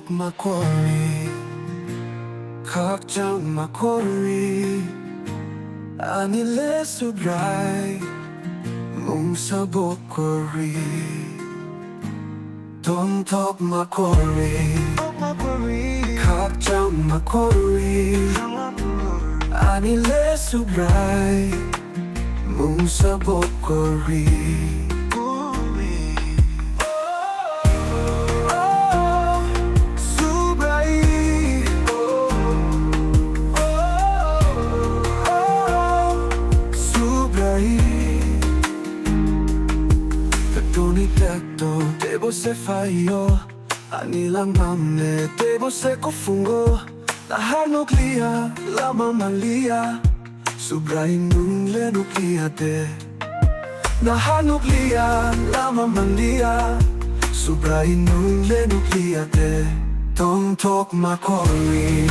Tongthokma kwrwi khakchangma kwrwi anile subrai mung sabok kwrwi Tongthokma kwrwi khakchangma kwrwi anile subrai mung sabok kwrwi Tetto, debo se fayo Anilang mamne, debo se kofungo Lahat nuklia, la mamalia Subrahin nung le nuklia de Lahat nuklia, la mamalia Subrahin nung le nuklia de Tongthokma kwrwi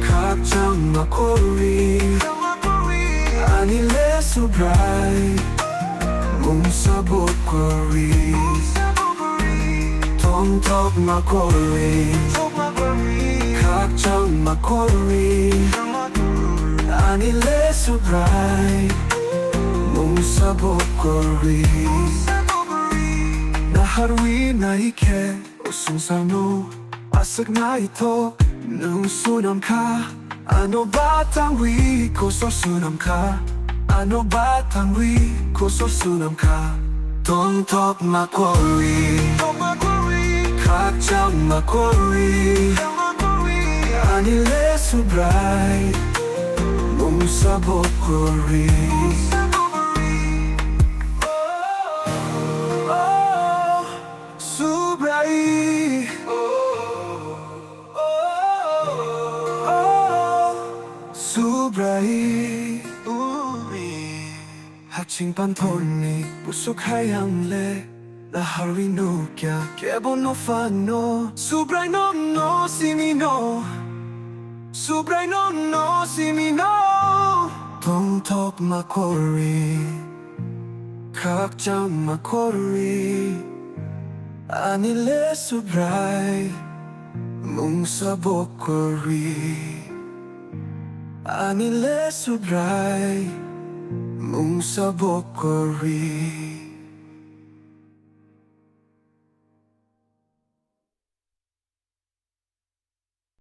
khakchangma kwrwi anile subrai mung sabok kwrwi Tongthokma kwrwi khakchangma kwrwi anile subrai mung sabok kwrwi naharwi na ike usungsano asag na ito nung sunam ka ano ba tangwi ko sunam ka ano ba tangwi ko sunam ka Tongthokma kwrwi khakchangma kwrwi anile subrai mung sabok kwrwi subrai subrai Haching pantoni busuk hayang le Lahari nukya kebo no fano Subray no no simi no Subray no no simi no Tongthokma kwrwi khakchangma kwrwi anile subray mung sabok kwrwi anile subray mung sabok kwrwi